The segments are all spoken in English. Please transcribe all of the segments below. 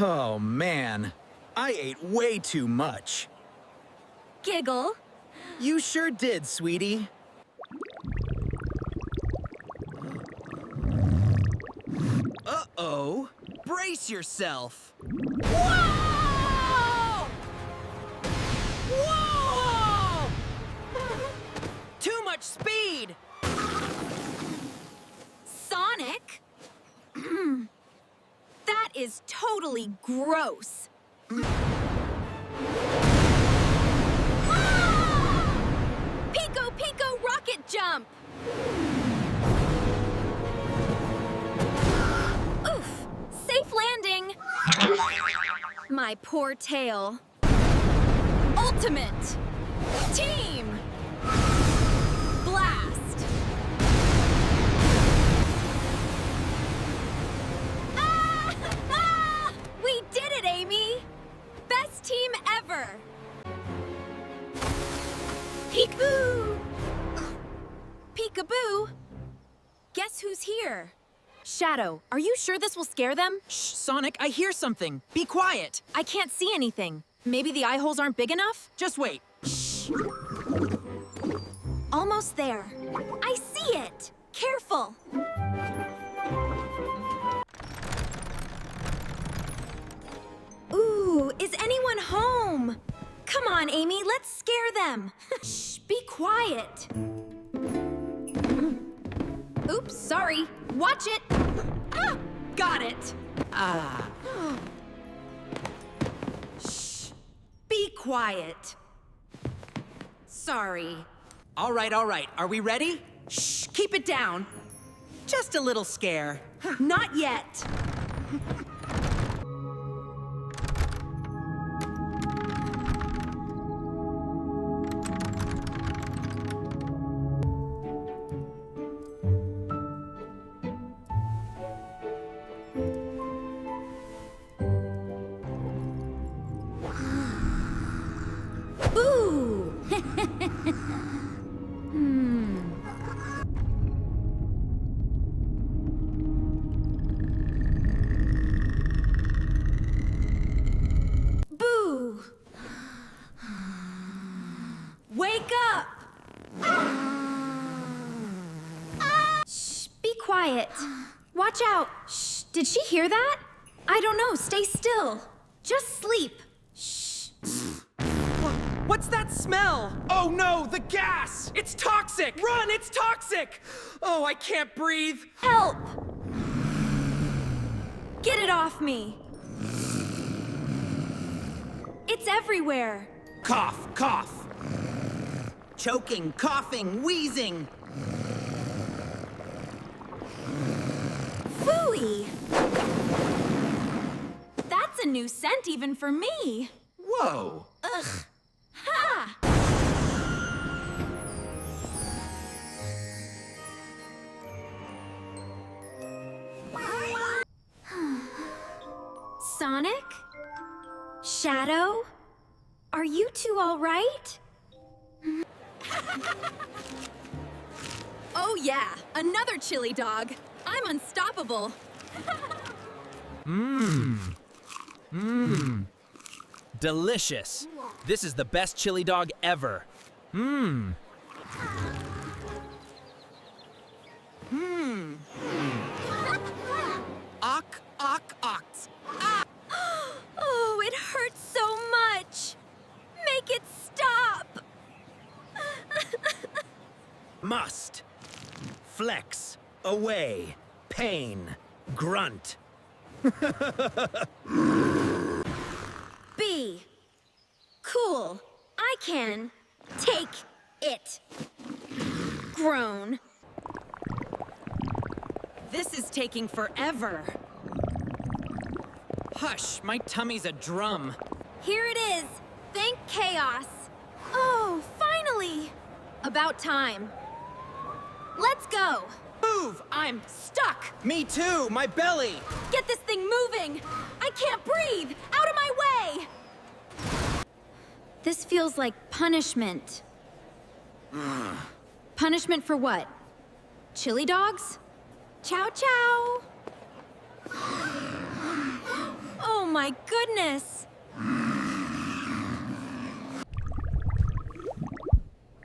Oh man, I ate way too much. Giggle. You sure did, sweetie. Uh-oh. Brace yourself. Whoa! Whoa! Too much speed! Sonic? That is totally gross. Pico Pico rocket jump! Oof! Safe landing! My poor tail. Ultimate! Team! Blast! Ah! Ah! We did it, Amy! Best team ever! Peekaboo! Peekaboo? Guess who's here? Shadow, are you sure this will scare them? Shh, Sonic, I hear something. Be quiet. I can't see anything. Maybe the eye holes aren't big enough? Just wait. Shh. Almost there. I see it. Careful. Ooh, is anyone home? Come on, Amy, let's scare them. Shh, be quiet. Oops, sorry. Watch it. Ah, got it. Shh, be quiet. Sorry. All right. Are we ready? Shh, keep it down. Just a little scare. Not yet. Boo! Boo! Wake up! Shh, be quiet. Watch out. Shh, did she hear that? I don't know, stay still. Just sleep. Shh. What's that smell? Oh no, the gas! It's toxic! Run, it's toxic! Oh, I can't breathe. Help! Get it off me. It's everywhere. Cough. Choking, coughing, wheezing. Phooey! That's a new scent even for me. Whoa. Ugh. Ha! Sonic? Shadow? Are you two all right? Oh yeah, another chili dog. I'm unstoppable. Delicious. This is the best chili dog ever. Ock. Oh, it hurts so much. Make it stop. Must. Flex. Away. Pain. Grunt. B. Cool. I can take it. Groan. This is taking forever. Hush, my tummy's a drum. Here it is. Thank chaos. Oh, finally. About time. Let's go. Move! I'm stuck! Me too, my belly. Get this thing moving. I can't breathe. Out of my way. This feels like punishment. Punishment for what? Chili dogs? Chow chow. Oh my my goodness!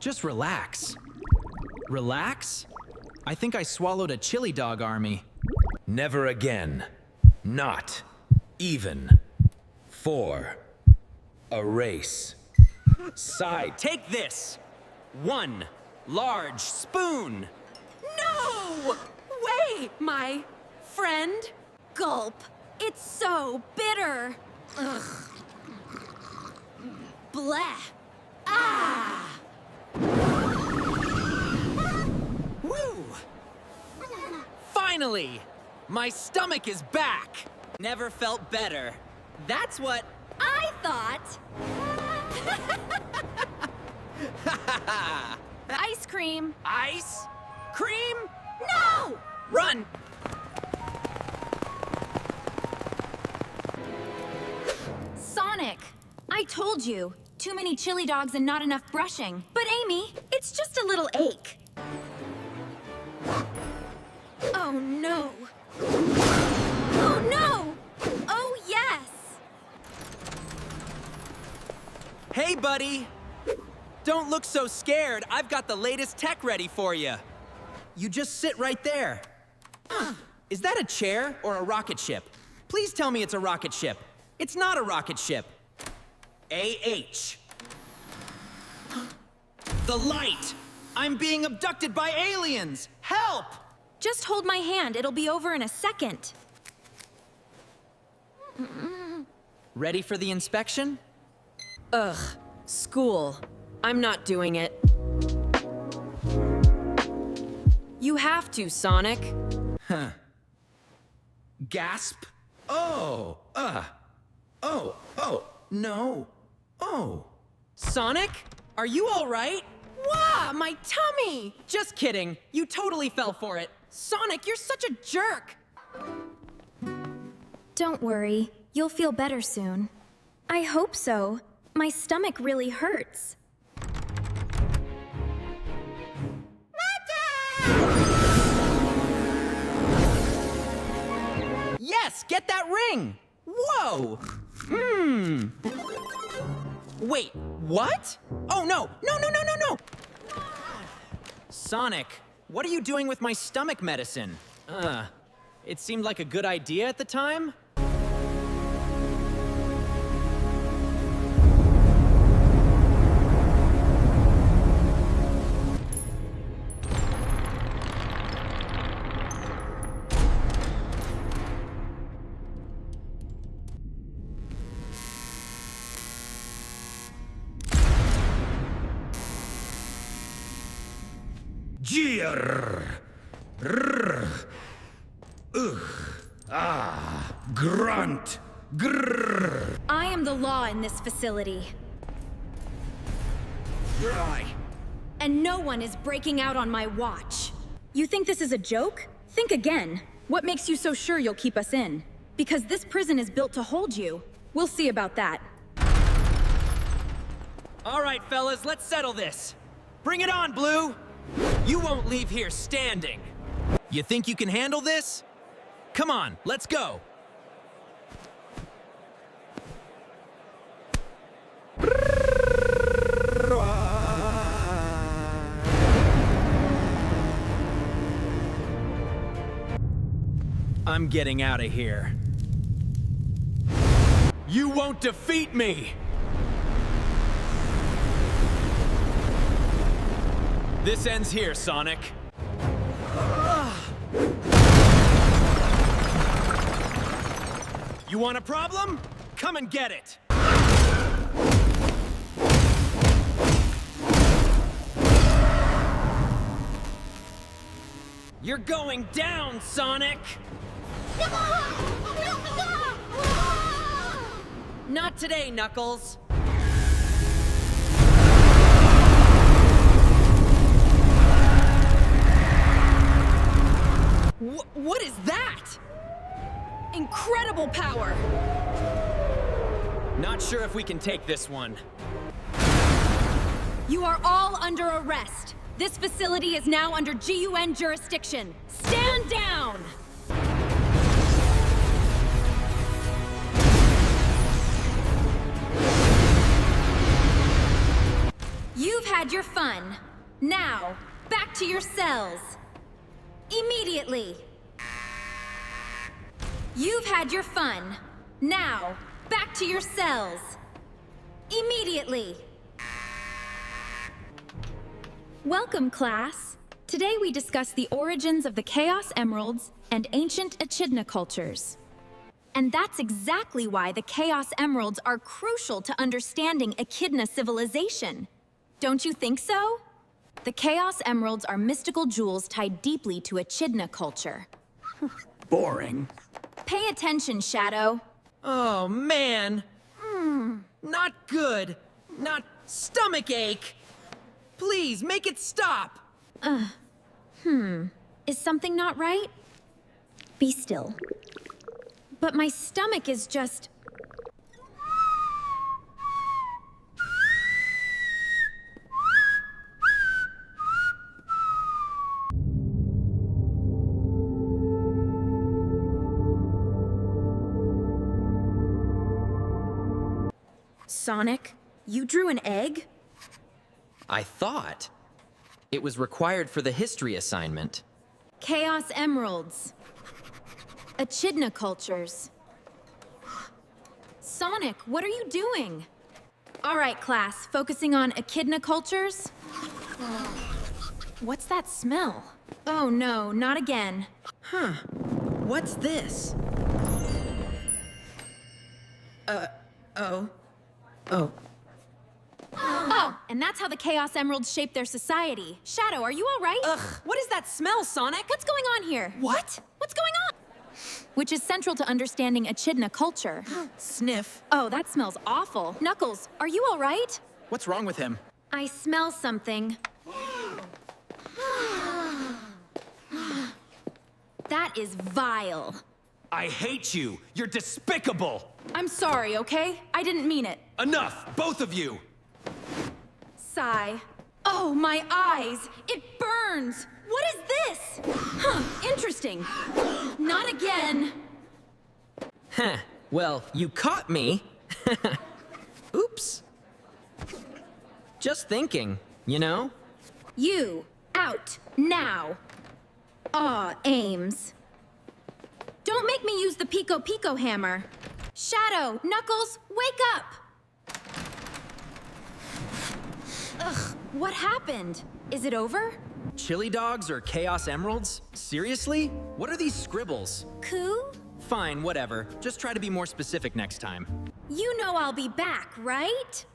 Just relax. Relax? I think I swallowed a chili dog army. Never again. Not even for a race. Side. Take this. 1 large spoon. No! Way, my friend. Gulp. It's so bitter. Ugh. Bleh. Ah! Woo! Finally! My stomach is back! Never felt better. That's what I thought. Ice cream. ice cream? No! Run! Sonic, I told you. Too many chili dogs and not enough brushing. But Amy, it's just a little ache. Oh no. Oh no! Oh yes! Hey, buddy! Don't look so scared. I've got the latest tech ready for you. You just sit right there. Is that a chair or a rocket ship? Please tell me it's a rocket ship. It's not a rocket ship. AH. The light! I'm being abducted by aliens! Help! Just hold my hand. It'll be over in a second. Ready for the inspection? Ugh, school. I'm not doing it. You have to, Sonic. Gasp. Oh, no. Oh. Sonic? Are you all right? Wah, my tummy! Just kidding. You totally fell for it. Sonic, you're such a jerk! Don't worry. You'll feel better soon. I hope so. My stomach really hurts. Yes, get that ring! Whoa! Wait, what? Oh no! No! Sonic, what are you doing with my stomach medicine? It seemed like a good idea at the time? Jeer. Rrr. Ugh. Ah. Grunt. Grrr. I am the law in this facility. And no one is breaking out on my watch. You think this is a joke? Think again. What makes you so sure you'll keep us in? Because this prison is built to hold you. We'll see about that. All right, fellas, let's settle this. Bring it on, Blue! You won't leave here standing. You think you can handle this? Come on, let's go. I'm getting out of here. You won't defeat me! This ends here, Sonic. You want a problem? Come and get it! You're going down, Sonic! Not today, Knuckles. What is that? Incredible power! Not sure if we can take this one. You are all under arrest. This facility is now under GUN jurisdiction. Stand down! had your fun. Now, back to your cells. Immediately. You've had your fun. Now, back to your cells. Immediately. Welcome, class. Today we discuss the origins of the Chaos Emeralds and ancient Echidna cultures. And that's exactly why the Chaos Emeralds are crucial to understanding Echidna civilization. Don't you think so? The Chaos Emeralds are mystical jewels tied deeply to Echidna culture. Boring. Pay attention, Shadow. Oh, man. Not good. Not stomach ache. Please, make it stop. Is something not right? Be still. But my stomach is just... Sonic, you drew an egg? I thought. It was required for the history assignment. Chaos Emeralds. Echidna cultures. Sonic, what are you doing? All right, class, focusing on Echidna cultures. What's that smell? Oh no, not again. What's this? Oh, and that's how the Chaos Emeralds shape their society. Shadow, are you all right? Ugh, what is that smell, Sonic? What's going on here? What? What's going on? Which is central to understanding Echidna culture. Sniff. Oh, that smells awful. Knuckles, are you all right? What's wrong with him? I smell something. That is vile. I hate you! You're despicable! I'm sorry, okay? I didn't mean it. Enough, both of you! Sigh. Oh, my eyes! It burns! What is this? Huh, interesting. Not again. Heh. Well, you caught me. Oops. Just thinking, you know? You, out, now. Aw, Ames. Don't make me use the Pico Pico hammer. Shadow, Knuckles, wake up! Ugh, what happened? Is it over? Chili dogs or Chaos Emeralds? Seriously? What are these scribbles? Coup? Fine, whatever. Just try to be more specific next time. You know I'll be back, right?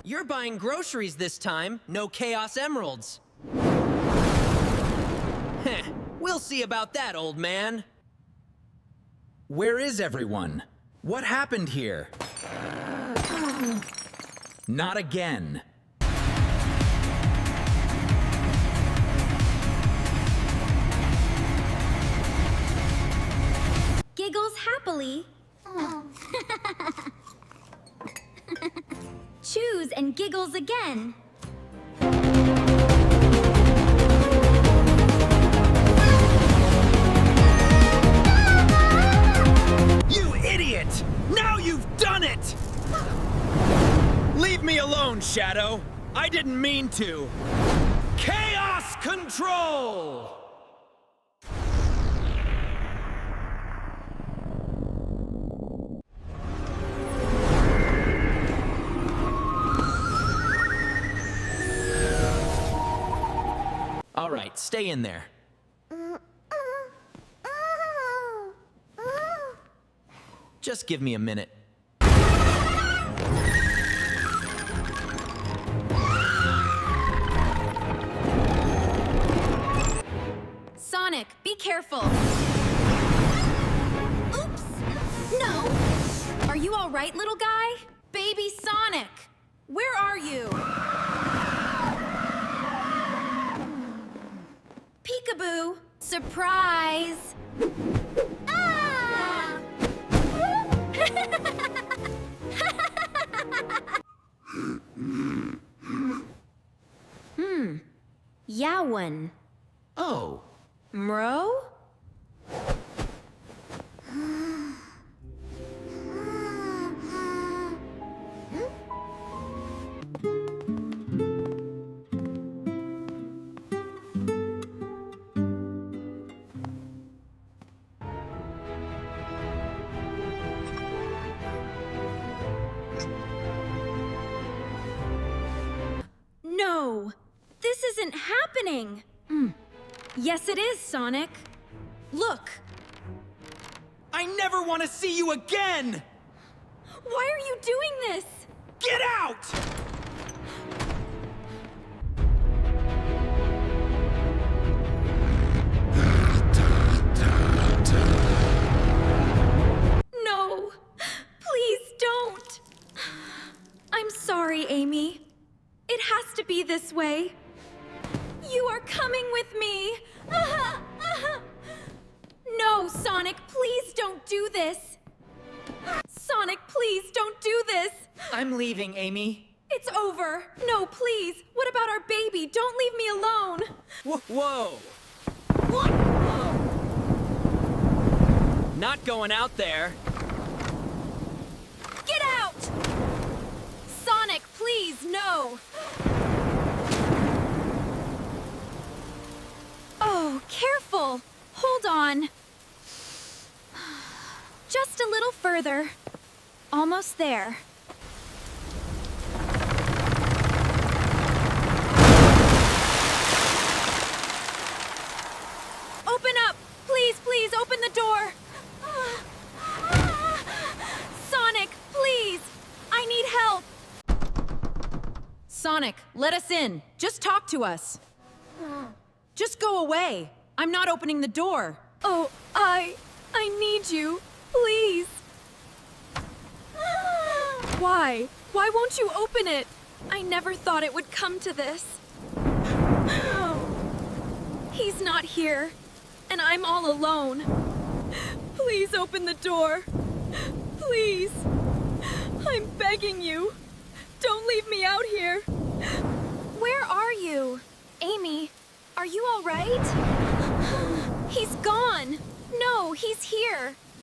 You're buying groceries this time, no Chaos Emeralds. Heh, we'll see about that, old man. Where is everyone? What happened here? Not again. Giggles happily. Choose and giggles again. You idiot! Now you've done it! Leave me alone, Shadow! I didn't mean to! Chaos Control! All right, stay in there. Just give me a minute. Sonic, be careful. Oops. No. Are you all right, little guy? Baby Sonic, where are you? Peekaboo. Surprise. Ah! Yawan. Oh, Mro? happening? Yes, it is, Sonic. Look. I never want to see you again! Why are you doing this? Get out! No. Please don't. I'm sorry, Amy. It has to be this way. You are coming with me. No, Sonic, please don't do this. Sonic, please don't do this. I'm leaving, Amy. It's over. No, please. What about our baby? Don't leave me alone. Whoa! Not going out there. Get out! Sonic, please, no. Oh, careful. Hold on. Just a little further. Almost there. Open up! Please, please, open the door! Sonic, please! I need help! Sonic, let us in. Just talk to us. Just go away. I'm not opening the door. Oh, I need you. Please. Why? Why won't you open it? I never thought it would come to this. He's not here, and I'm all alone. Please open the door. Please. I'm begging you. Don't leave me out here. Where are you? Amy, are you all right? He's gone. No, he's here.